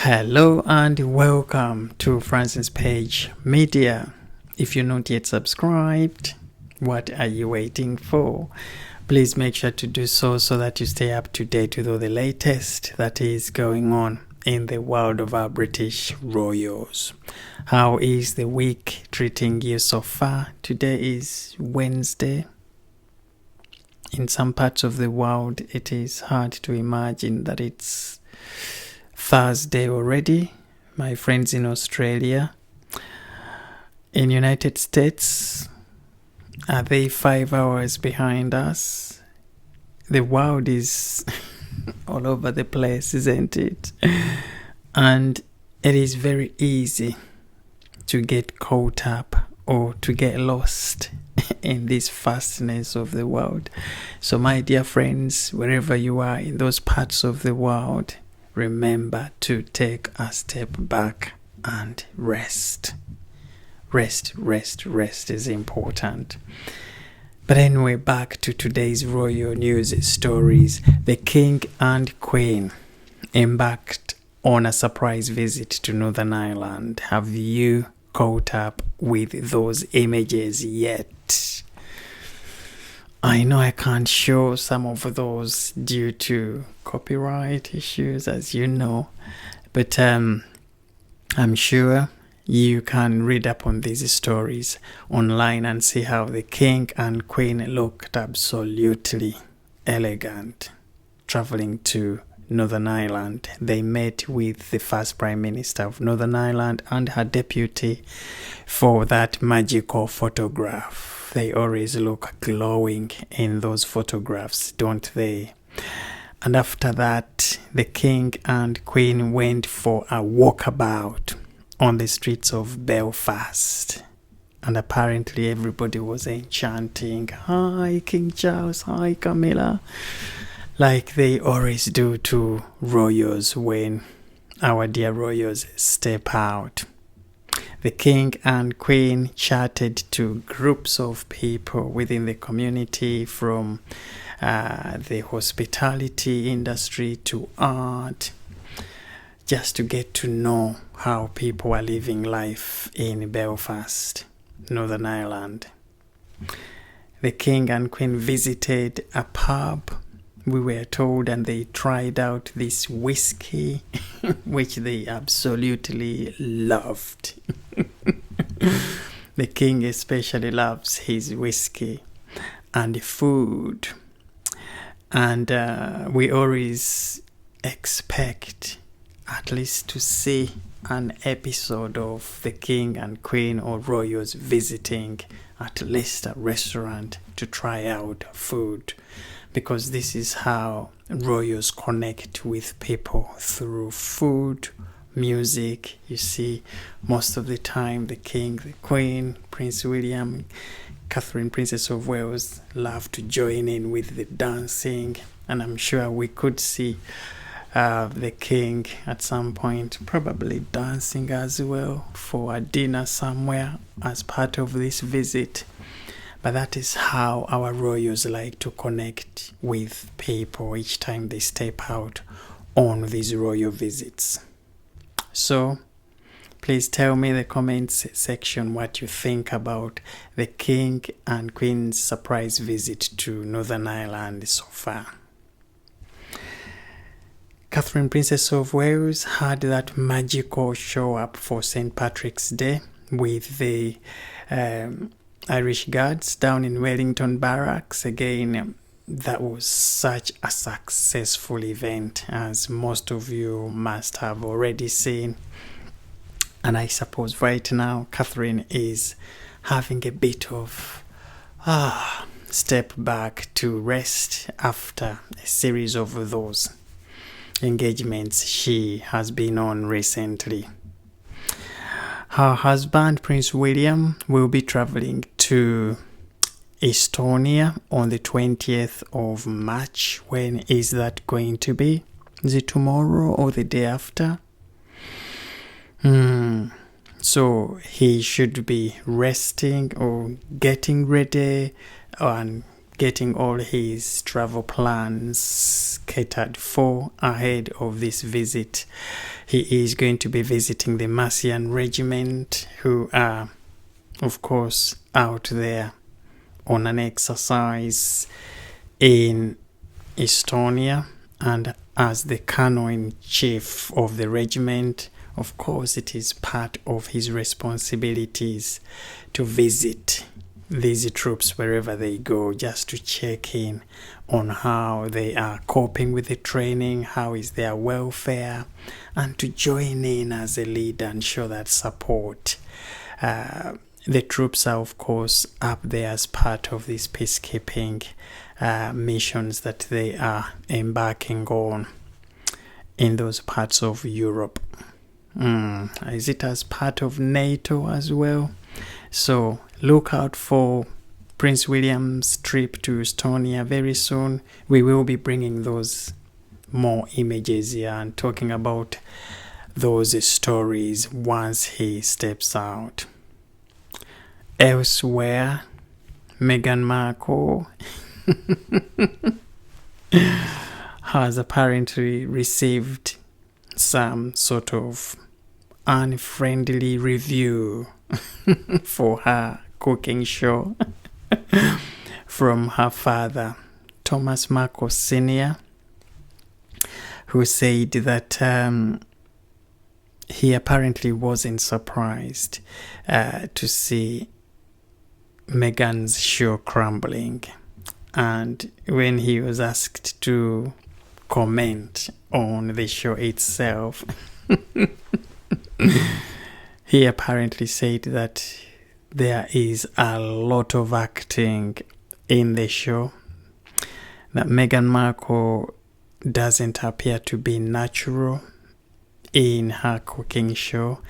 Hello and welcome to Francis Page Media. If you're not yet subscribed, what are you waiting for? Please make sure to do so that you stay up to date with all the latest that is going on in the world of our British royals. How is the week treating you so far? Today is Wednesday. In some parts of the world, it is hard to imagine that it's Thursday already. My friends in Australia, in United States, are they 5 hours behind us? The world is all over the place, isn't it? And it is very easy to get caught up or to get lost in this fastness of the world. So my dear friends, wherever you are in those parts of the world, remember to take a step back and rest. Rest is important. But anyway, back to today's royal news stories. The King and Queen embarked on a surprise visit to Northern Ireland. Have you caught up with those images yet? I know I can't show some of those due to copyright issues, as you know, but I'm sure you can read up on these stories online and see how the King and Queen looked absolutely elegant traveling to Northern Ireland. They met with the first Prime Minister of Northern Ireland and her deputy for that magical photograph. They always look glowing in those photographs, don't they? And after that, the King and Queen went for a walkabout on the streets of Belfast. And apparently everybody was enchanting. Hi, King Charles. Hi, Camilla. Like they always do to royals when our dear royals step out. The King and Queen chatted to groups of people within the community, from the hospitality industry to art, just to get to know how people are living life in Belfast, Northern Ireland. The King and Queen visited a pub, we were told, and they tried out this whiskey, which they absolutely loved. The King especially loves his whiskey and food. And we always expect at least to see an episode of the King and Queen or royals visiting at least a restaurant to try out food, because this is how royals connect with people, through food, music. You see, most of the time the King, the Queen, Prince William, Catherine, Princess of Wales, love to join in with the dancing, and I'm sure we could see the King at some point probably dancing as well for a dinner somewhere as part of this visit. But that is how our royals like to connect with people each time they step out on these royal visits. So please tell me in the comments section what you think about the King and Queen's surprise visit to Northern Ireland so far. Catherine, Princess of Wales, had that magical show up for St. Patrick's Day with the Irish Guards down in Wellington Barracks. Again, that was such a successful event, as most of you must have already seen. And I suppose right now Catherine is having a bit of step back to rest after a series of those engagements she has been on recently. Her husband, Prince William, will be traveling to Estonia on the 20th of March. When is that going to be? Is it tomorrow or the day after? So he should be resting or getting ready and getting all his travel plans catered for ahead of this visit. He is going to be visiting the Mercian Regiment, who are, of course, out there on an exercise in Estonia, and as the colonel-in-chief of the regiment, of course, it is part of his responsibilities to visit these troops wherever they go, just to check in on how they are coping with the training, how is their welfare, and to join in as a leader and show that support. The troops are, of course, up there as part of these peacekeeping missions that they are embarking on in those parts of Europe. Is it as part of NATO as well? So look out for Prince William's trip to Estonia very soon. We will be bringing those more images here and talking about those stories once he steps out. Elsewhere, Meghan Markle has apparently received some sort of unfriendly review for her cooking show from her father, Thomas Markle Sr., who said that he apparently wasn't surprised to see Meghan's show crumbling. And when he was asked to comment on the show itself, he apparently said that there is a lot of acting in the show, that Meghan Markle doesn't appear to be natural in her cooking show,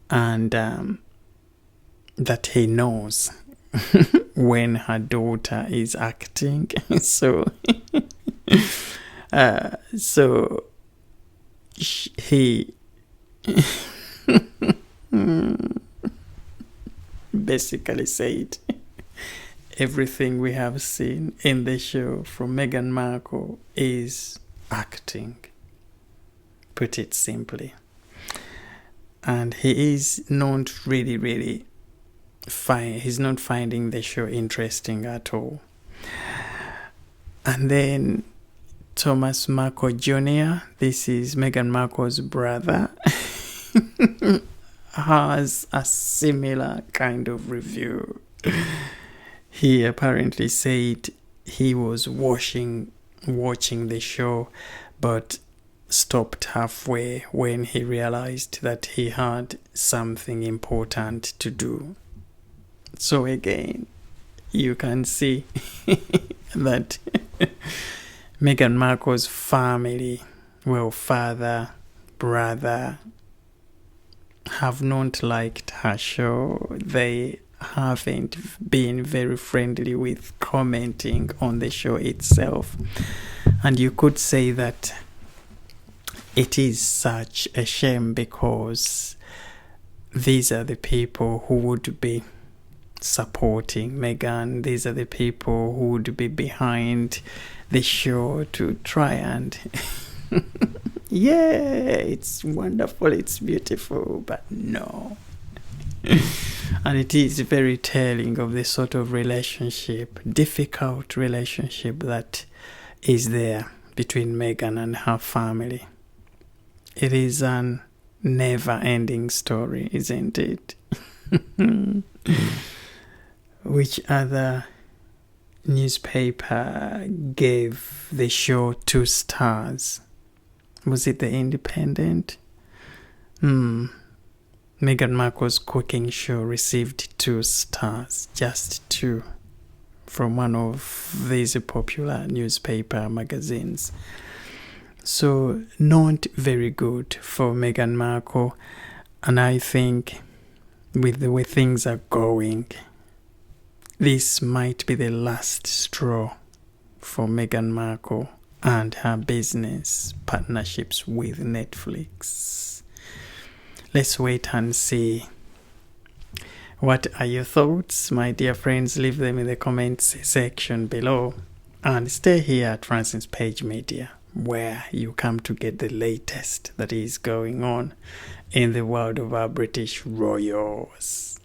and that he knows when her daughter is acting. So he basically said everything we have seen in the show from Meghan Markle is acting, put it simply. And he is not really he's not finding the show interesting at all. And then Thomas Markle Jr., this is Meghan Markle's brother, has a similar kind of review. He apparently said he was watching the show, but stopped halfway when he realized that he had something important to do. So again, you can see that Meghan Markle's family, well, father, brother, have not liked her show. They haven't been very friendly with commenting on the show itself. And you could say that it is such a shame, because these are the people who would be supporting Meghan. These are the people who would be behind the show to try and yeah, it's wonderful, it's beautiful, but no. And it is very telling of the sort of relationship, difficult relationship, that is there between Meghan and her family. It is an never-ending story, isn't it? Which other newspaper gave the show 2 stars? Was it The Independent? Meghan Markle's cooking show received 2 stars, just 2, from one of these popular newspaper magazines. So not very good for Meghan Markle, and I think with the way things are going, this might be the last straw for Meghan Markle and her business partnerships with Netflix. Let's wait and see What are your thoughts, my dear friends? Leave them in the comments section below. And stay here at Francis Page Media, where you come to get the latest that is going on in the world of our British royals.